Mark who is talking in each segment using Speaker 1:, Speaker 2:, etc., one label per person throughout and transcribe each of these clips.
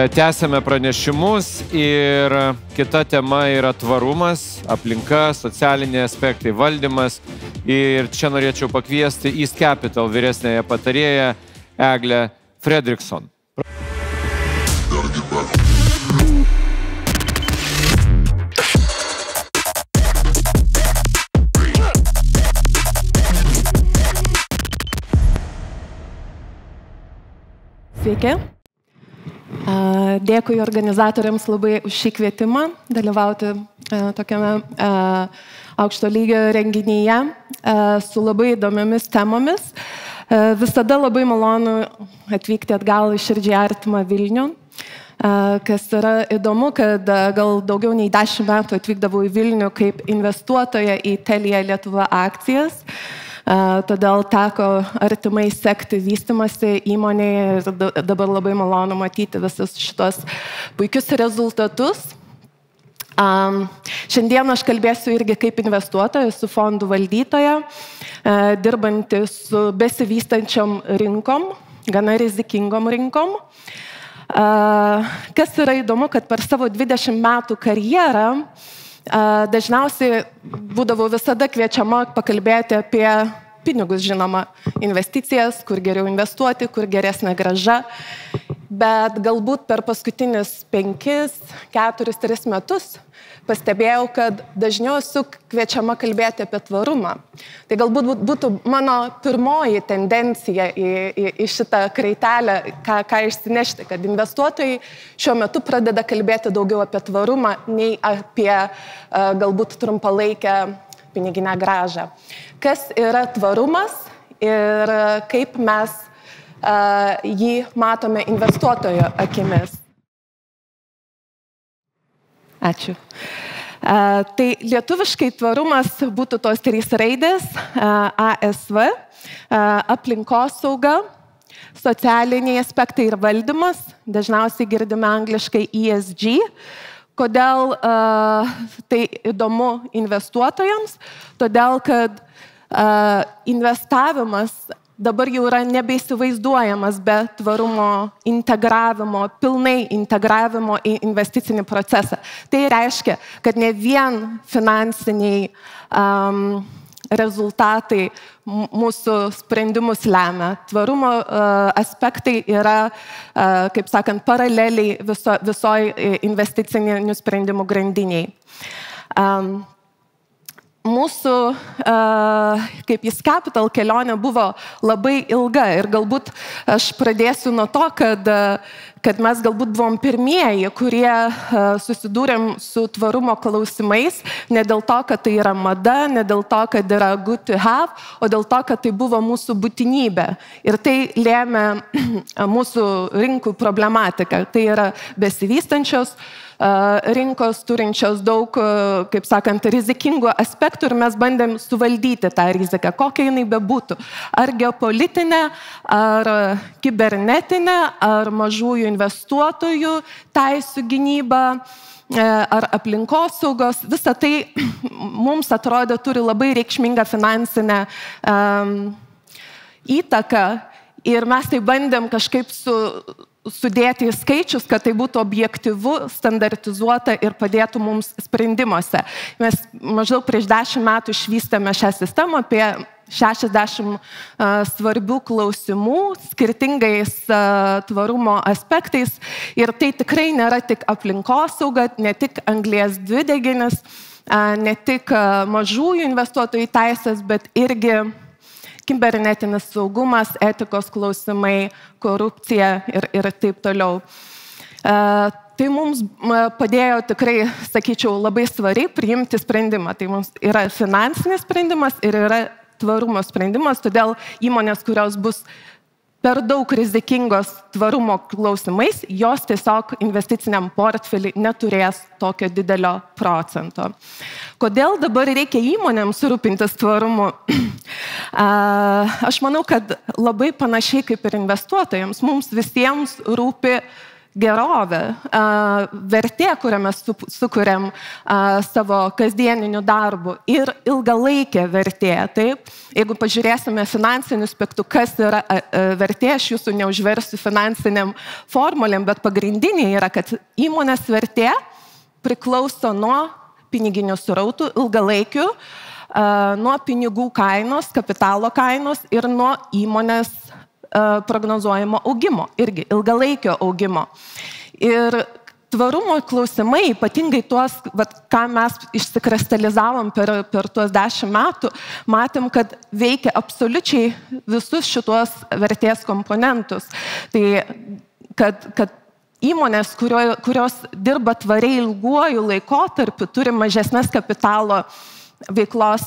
Speaker 1: Tęsiame pranešimus ir kita tema yra tvarumas, aplinka, socialiniai aspektai, valdymas. Ir čia norėčiau pakviesti East Capital vyresnėje patarėją Eglę Fredriksson.
Speaker 2: Sveiki. Dėkui organizatoriams labai už šį kvietimą dalyvauti tokiame aukšto lygio renginyje su labai įdomiomis temomis. Visada labai malonu atvykti atgal į širdžiai artimą Vilnių. Kas yra įdomu, kad gal daugiau nei 10 metų atvykdavau į Vilnių kaip investuotoja į Telia Lietuva akcijas. Todėl teko artimai sekti vystymasi įmonėje ir dabar labai malonu matyti visus šitos puikius rezultatus. Šiandien aš kalbėsiu irgi kaip investuotoja, su fondų valdytoja, dirbanti su besivystančiom rinkom, gana rizikingom rinkom. Kas yra įdomu, kad per savo 20 metų karjerą dažniausiai būdavau visada kviečiama pakalbėti apie pinigus, žinoma, investicijas, kur geriau investuoti, kur geresnė grąža. Bet galbūt per paskutinius 5, 4, 3 metus pastebėjau, kad dažniau esu kviečiama kalbėti apie tvarumą. Tai galbūt būtų mano pirmoji tendencija į šitą kraitelę, ką išsinešti, kad investuotojai šiuo metu pradeda kalbėti daugiau apie tvarumą, nei apie galbūt trumpalaikę piniginę grąžą. Kas yra tvarumas ir kaip mes jį matome investuotojo akimis. Ačiū. Tai lietuviškai tvarumas būtų tos 3 raidės ASV, aplinkosauga, socialiniai aspektai ir valdymas, dažniausiai girdime angliškai ESG. Kodėl tai įdomu investuotojams? Todėl, kad investavimas dabar jau yra nebeįsivaizduojamas be tvarumo integravimo, pilnai integravimo į investicinį procesą. Tai reiškia, kad ne vien finansiniai rezultatai mūsų sprendimus lemia. Tvarumo aspektai yra, kaip sakant, paraleliai visoj investicinių sprendimų grandiniai. Mūsų, kaip East Capital, kelionė buvo labai ilga ir galbūt aš pradėsiu nuo to, kad mes galbūt buvom pirmieji, kurie susidūrėm su tvarumo klausimais, ne dėl to, kad tai yra mada, ne dėl to, kad yra good to have, o dėl to, kad tai buvo mūsų būtinybė. Ir tai lėmė mūsų rinkų problematiką. Tai yra besivystančios rinkos, turinčios daug, kaip sakant, rizikingų aspektų ir mes bandėm suvaldyti tą riziką, kokia jinai bebūtų. Ar geopolitinė, ar kibernetinė, ar mažųjų investuotojų teisių gynyba, ar aplinkosaugos. Visa tai mums atrodo turi labai reikšmingą finansinę įtaką ir mes tai bandėm kažkaip sudėti į skaičius, kad tai būtų objektyvu, standartizuota ir padėtų mums sprendimuose. Mes maždaug prieš 10 metų išvystėme šią sistemą apie 60 svarbių klausimų, skirtingais tvarumo aspektais. Ir tai tikrai nėra tik aplinkosauga, ne tik anglies dvideginis, ne tik mažųjų investuotojų teisės, bet irgi kibernetinis saugumas, etikos klausimai, korupcija ir taip toliau. Tai mums padėjo tikrai, sakyčiau, labai svariai priimti sprendimą. Tai mums yra finansinis sprendimas ir yra tvarumo sprendimas, todėl įmonės, kurios bus per daug rizikingos tvarumo klausimais, jos tiesiog investiciniam portfelį neturės tokio didelio procento. Kodėl dabar reikia įmonėms rūpintis tvarumu? Aš manau, kad labai panašiai kaip ir investuotojams, mums visiems rūpi gerovė, vertė, kurią mes sukuriam savo kasdieniniu darbu ir ilgalaikė vertė. Taip? Jeigu pažiūrėsime finansinių aspektų, kas yra vertė, aš jūsų neužversiu finansiniam formulėm, bet pagrindinė yra, kad įmonės vertė priklauso nuo piniginių srautų ilgalaikių, nuo pinigų kainos, kapitalo kainos ir nuo įmonės prognozuojamo augimo, irgi ilgalaikio augimo. Ir tvarumo klausimai, ypatingai tuos, ką mes išsikristalizavom per tuos 10 metų, matėm, kad veikia absoliučiai visus šitos vertės komponentus. Tai, kad įmonės, kurios dirba tvariai ilguoju laikotarpiu, turi mažesnės kapitalo veiklos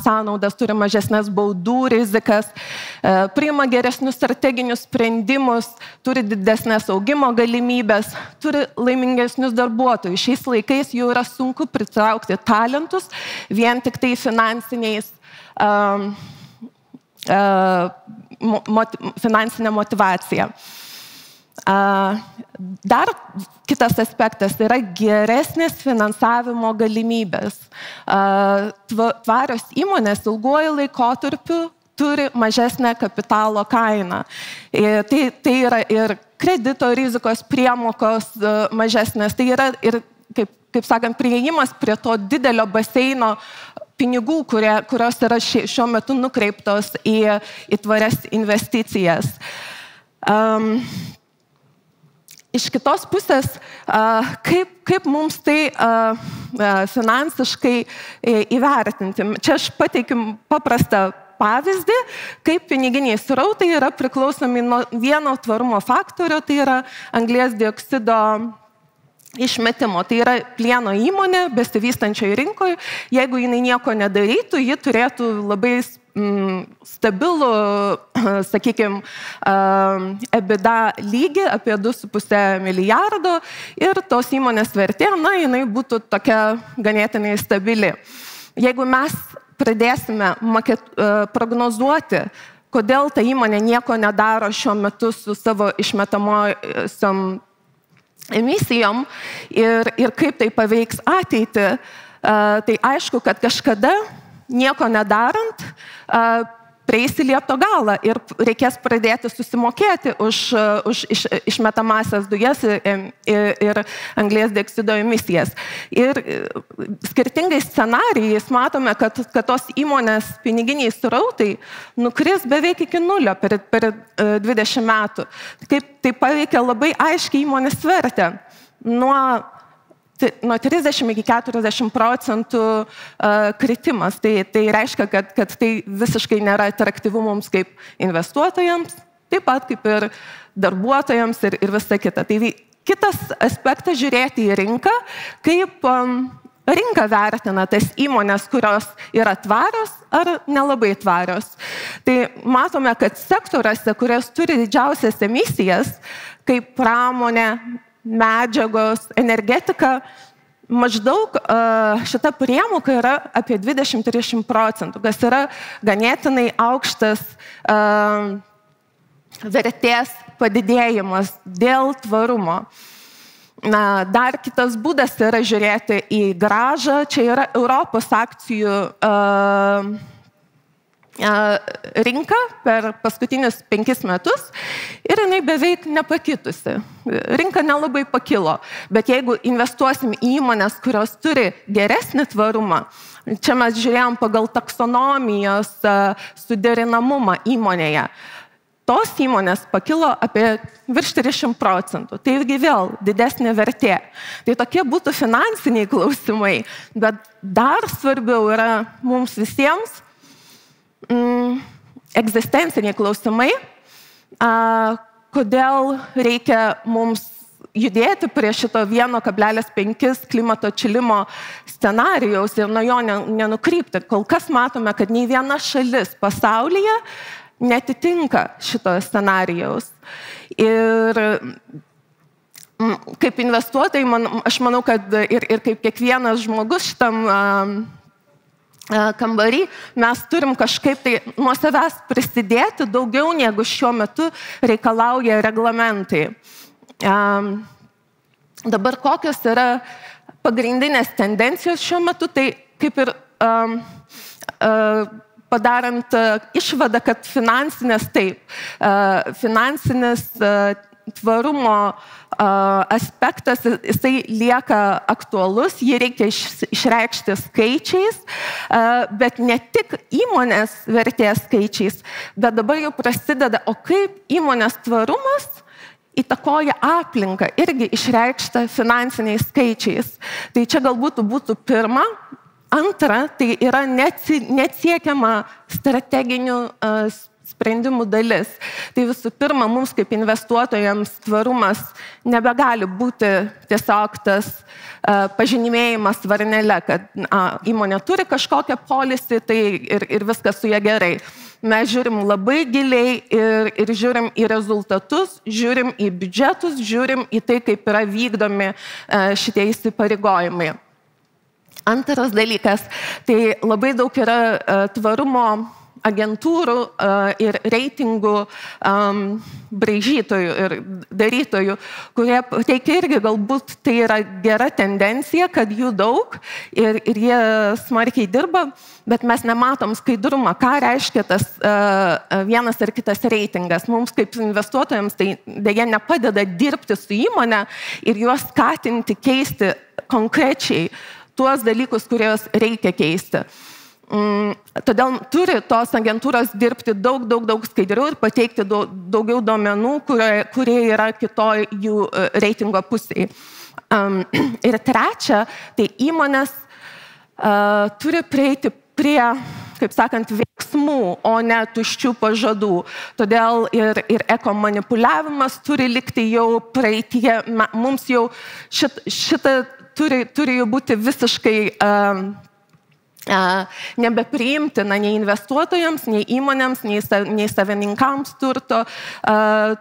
Speaker 2: sąnaudas, turi mažesnės baudų rizikas, priima geresnius strateginius sprendimus, turi didesnės augimo galimybės, turi laimingesnius darbuotojus. Šiais laikais jau yra sunku pritraukti talentus vien tik tai finansiniais finansinė motyvacija. Dar kitas aspektas yra geresnės finansavimo galimybės. Tvarios įmonės ilguoju laikotarpiu turi mažesnę kapitalo kainą. Tai yra ir kredito rizikos priemokos mažesnės, tai yra ir, kaip sakant, priėjimas prie to didelio baseino pinigų, kurios yra šiuo metu nukreiptos į tvarias investicijas. Iš kitos pusės, kaip mums tai finansiškai įvertinti? Čia aš pateikiu paprastą pavyzdį, kaip piniginiai srautai yra priklausomi nuo vieno tvarumo faktorio, tai yra anglies dioksido išmetimo. Tai yra plieno įmonė, besivystančioje rinkoje. Jeigu jinai nieko nedarytų, ji turėtų labai stabilų, sakykime, EBITDA lygį apie 2,5 milijardo ir tos įmonės vertė, jinai būtų tokia ganėtinai stabili. Jeigu mes pradėsime prognozuoti, kodėl ta įmonė nieko nedaro šiuo metu su savo išmetamosiom emisijom ir kaip tai paveiks ateitį, tai aišku, kad kažkada nieko nedarant, prieisi liepto galą ir reikės pradėti susimokėti už išmetamasias dujas ir anglies dioksido emisijas. Ir skirtingais scenarijais matome, kad tos įmonės piniginiai srautai nukris beveik iki nulio per 20 metų. Kaip tai paveikia labai aiškiai įmonės vertę. Nuo 30 iki 40% kritimas. Tai reiškia, kad tai visiškai nėra atraktyvu mums kaip investuotojams, taip pat kaip ir darbuotojams ir visa kita. Tai kitas aspektas žiūrėti į rinką, kaip rinka vertina tas įmonės, kurios yra tvarios ar nelabai tvarios. Tai matome, kad sektoriuose, kurios turi didžiausias emisijas, kaip pramonė, medžiagos, energetika, maždaug šita priemoka yra apie 20-30%, kas yra ganėtinai aukštas vertės padidėjimas dėl tvarumo. Dar kitas būdas yra žiūrėti į grąžą. Čia yra Europos akcijų rinka per paskutinius 5 metus ir jinai beveik nepakitusi. Rinka nelabai pakilo, bet jeigu investuosim į įmonės, kurios turi geresnį tvarumą, čia mes žiūrėjom pagal taksonomijos suderinamumą įmonėje, tos įmonės pakilo apie virš 30%. Tai irgi vėl didesnė vertė. Tai tokie būtų finansiniai klausimai, bet dar svarbiau yra mums visiems egzistenciniai klausimai, kodėl reikia mums judėti prie šito 1,5 klimato atšilimo scenarijaus ir nuo jo nenukrypti. Kol kas matome, kad nei viena šalis pasaulyje netitinka šito scenarijaus. Ir kaip investuotojai, aš manau, kad ir kaip kiekvienas žmogus šitam kambarį, mes turim kažkaip tai nuo savęs prisidėti daugiau negu šiuo metu reikalauja reglamentai. Dabar kokios yra pagrindinės tendencijos šiuo metu, tai kaip ir padarant išvadą, kad finansinis tvarumo aspektas, jisai lieka aktualus, jį reikia išreikšti skaičiais, bet ne tik įmonės vertės skaičiais, bet dabar jau prasideda, o kaip įmonės tvarumas įtakoja aplinką, irgi išreikšta finansiniais skaičiais. Tai čia galbūt būtų pirma. Antra, tai yra neatsiekiama strateginių sprendimų dalis. Tai visų pirma, mums kaip investuotojams tvarumas nebegali būti tiesiog tas pažymėjimas varnele, kad įmonė turi kažkokią policy, tai ir viskas su ja gerai. Mes žiūrim labai giliai ir žiūrim į rezultatus, žiūrim į biudžetus, žiūrim į tai, kaip yra vykdomi šitie įsipareigojimai. Antras dalykas, tai labai daug yra tvarumo agentūrų ir reitingų braižytojų ir darytojų, kurie teikia irgi galbūt tai yra gera tendencija, kad jų daug ir jie smarkiai dirba, bet mes nematom skaidrumą, ką reiškia tas vienas ar kitas reitingas. Mums kaip investuotojams tai deja nepadeda dirbti su įmonė ir juos skatinti keisti konkrečiai tuos dalykus, kuriuos reikia keisti. Todėl turi tos agentūros dirbti daug skaidriau ir pateikti daugiau duomenų, kurie yra kitoj jų reitingo pusėje. Ir trečia, tai įmonės turi prieiti prie, kaip sakant, veiksmų, o ne tuščių pažadų. Todėl ir ekomanipuliavimas turi likti jau praeityje. Mums jau šitą turi jau būti visiškai nebepriimtina nei investuotojams, nei įmonėms, nei savininkams turto.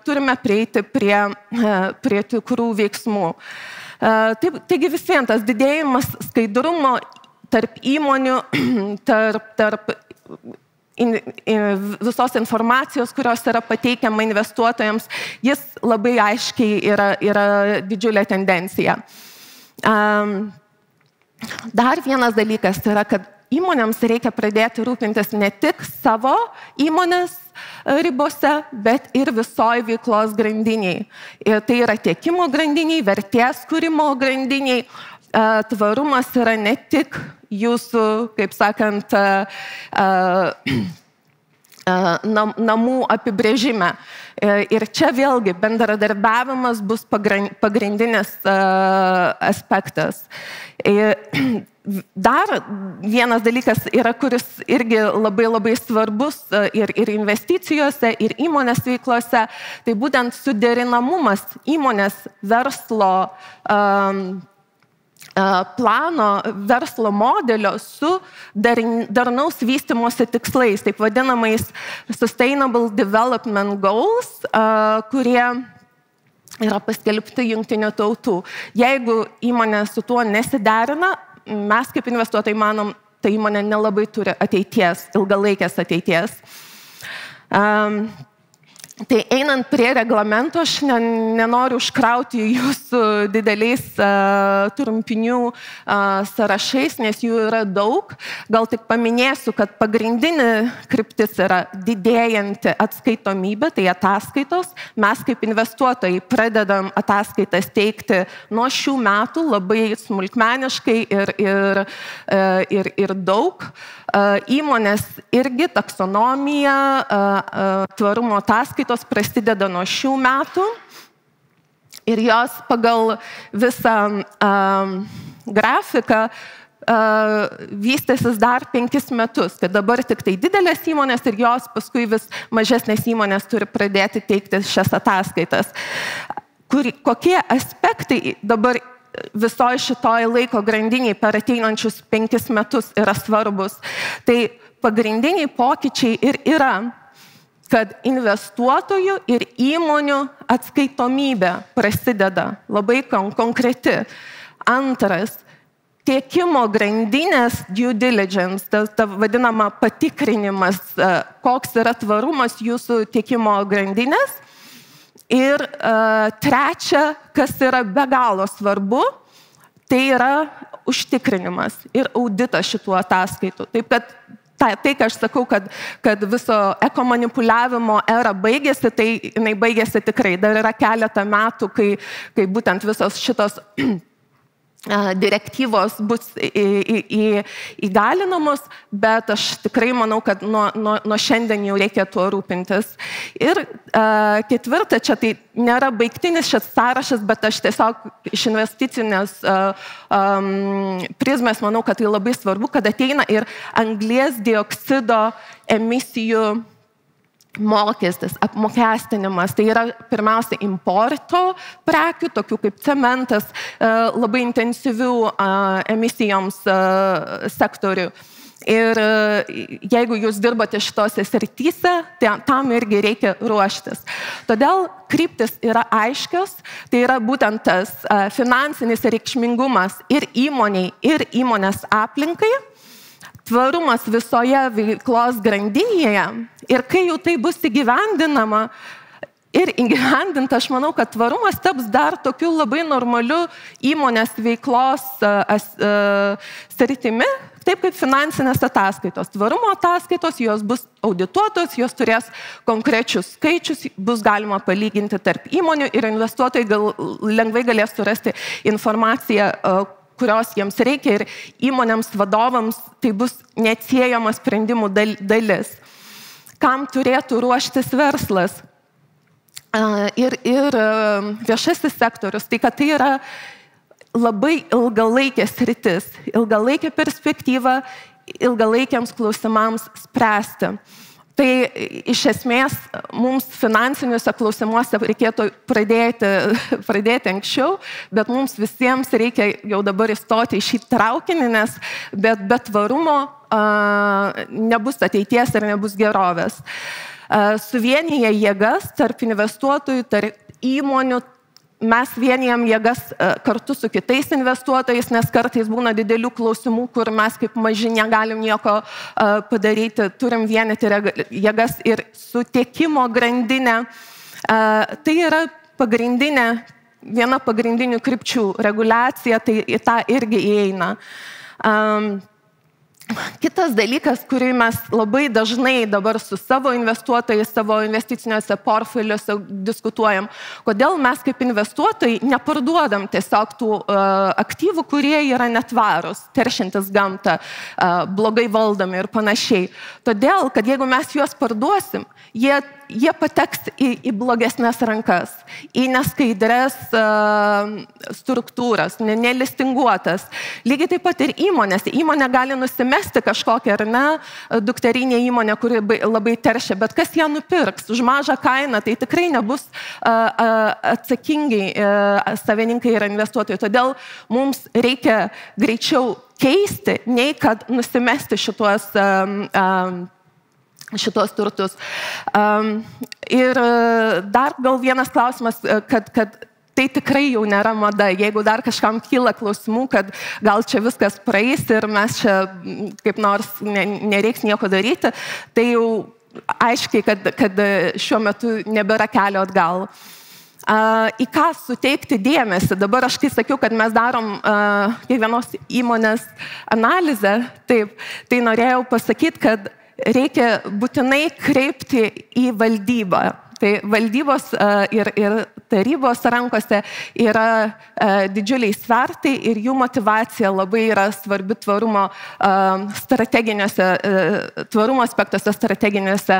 Speaker 2: Turime prieiti prie tikrų veiksmų. Taigi vis vien tas didėjimas skaidrumo tarp įmonių, tarp visos informacijos, kurios yra pateikiama investuotojams, jis labai aiškiai yra didžiulė tendencija. Dar vienas dalykas yra, kad įmonėms reikia pradėti rūpintis ne tik savo įmonės ribose, bet ir visoj veiklos grandiniai. Ir tai yra tiekimo grandiniai, vertės kūrimo grandiniai. Tvarumas yra ne tik jūsų, kaip sakant, namų apibrėžime. Ir čia vėlgi bendradarbiavimas bus pagrindinis aspektas. Dar vienas dalykas yra, kuris irgi labai svarbus ir investicijose, ir įmonės veiklose, tai būtent suderinamumas įmonės verslo plano, verslo modelio su darnaus vystymosi tikslais, taip vadinamais Sustainable Development Goals, kurie yra paskelbti Jungtinių tautų. Jeigu įmonė su tuo nesiderina, mes kaip investuotojai manom, ta įmonė nelabai turi ateities, ilgalaikės ateities. Tai einant prie reglamento, aš nenoriu užkrauti jūsų dideliais trumpinių sąrašais, nes jų yra daug. Gal tik paminėsiu, kad pagrindinė kryptis yra didėjanti atskaitomybė, tai ataskaitos. Mes kaip investuotojai pradedam ataskaitas teikti nuo šių metų labai smulkmeniškai ir daug. Įmonės irgi taksonomija, tvarumo ataskaitos prasideda nuo šių metų ir jos pagal visą grafiką vystysis dar 5 metus, kad dabar tik tai didelės įmonės ir jos paskui vis mažesnės įmonės turi pradėti teikti šias ataskaitas. Kokie aspektai dabar visoje šitoje laiko grandiniai per ateinančius 5 metus yra svarbus. Tai pagrindiniai pokyčiai ir yra, kad investuotojų ir įmonių atskaitomybė prasideda labai konkreti. Antras, tiekimo grandinės due diligence, ta vadinama patikrinimas, koks yra tvarumas jūsų tiekimo grandinės. Ir trečia, kas yra be galo svarbu, tai yra užtikrinimas ir auditas šitų ataskaitų. Taip kad tai, ką aš sakau, kad viso ekomanipuliavimo era baigėsi, tai jinai baigėsi tikrai. Dar yra keletą metų, kai būtent visos šitos direktyvos bus įgalinamos, bet aš tikrai manau, kad nuo šiandien jau reikia tuo rūpintis. Ir ketvirta, čia tai nėra baigtinis šis sąrašas, bet aš tiesiog iš investicinės prizmės manau, kad tai labai svarbu, kad ateina ir anglies dioksido emisijų mokestis, apmokestinimas. Tai yra pirmiausia importo prekių, tokių kaip cementas, labai intensyvių emisijoms sektorių. Ir jeigu jūs dirbate šitose srityse, tai tam irgi reikia ruoštis. Todėl kryptis yra aiškios, tai yra būtent tas finansinis reikšmingumas ir įmoniai, ir įmonės aplinkai, tvarumas visoje veiklos grandinėje ir kai jau tai bus įgyvendinama ir įgyvendinta, aš manau, kad tvarumas taps dar tokiu labai normaliu įmonės veiklos sritimi, taip kaip finansinės ataskaitos. Tvarumo ataskaitos, jos bus audituotos, jos turės konkrečius skaičius, bus galima palyginti tarp įmonių ir investuotojai lengvai galės surasti informaciją, kurios jiems reikia ir įmonėms vadovams tai bus neatsiejama sprendimų dalis. Kam turėtų ruoštis verslas ir viešasis sektorius, tai kad tai yra labai ilgalaikė sritis, ilgalaikė perspektyva, ilgalaikiams klausimams spręsti. Tai iš esmės mums finansiniuose klausimuose reikėtų pradėti anksčiau, bet mums visiems reikia jau dabar įstoti į šį traukinį, nes be tvarumo nebus ateities ir nebus gerovės. Suvienyje jėgas tarp investuotojų, tarp įmonių, mes vienijam jėgas kartu su kitais investuotojais, nes kartais būna didelių klausimų, kur mes kaip maži negalim nieko padaryti, turim vienyti jėgas ir su tiekimo grandinė. Tai yra viena pagrindinių krypčių reguliacija, tai į tą irgi įeina. Kitas dalykas, kurį mes labai dažnai dabar su savo investuotojais, savo investiciniuose portfeliuose diskutuojam, kodėl mes kaip investuotojai neparduodam tiesiog tų aktyvų, kurie yra netvarūs, teršiantis gamtą, blogai valdomi ir panašiai. Todėl, kad jeigu mes juos parduosim, jie pateks į blogesnės rankas, į neskaidres struktūras, nelistinguotas. Lygiai taip pat ir įmonės. Įmonė gali nusimesti kažkokią, ar ne, dukterinė įmonė, kuri labai teršia, bet kas ją nupirks už mažą kainą, tai tikrai nebus atsakingi savininkai ir investuotojai. Todėl mums reikia greičiau keisti, nei kad nusimesti šitos turtus. Ir dar gal vienas klausimas, kad tai tikrai jau nėra mada. Jeigu dar kažkam kyla klausimų, kad gal čia viskas praeis ir mes čia kaip nors nereiks nieko daryti, tai jau aiškiai, kad šiuo metu nebėra kelio atgal. Į ką suteikti dėmesį. Dabar aš kai sakiau, kad mes darom kiekvienos įmonės analizę, taip, tai norėjau pasakyti, kad reikia būtinai kreipti į valdybą. Tai valdybos ir tarybos rankose yra didžiuliai svertai ir jų motivacija labai yra svarbi tvarumo aspektuose, strateginiuose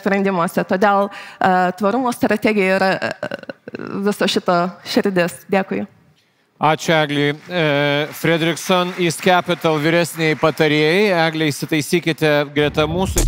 Speaker 2: sprendimuose. Todėl tvarumo strategija yra viso šito širdis. Dėkui.
Speaker 1: Ačiū, Egliui. Fredrickson, East Capital vyresniai patarėjai. Egliai, įsitaisykite greta mūsų.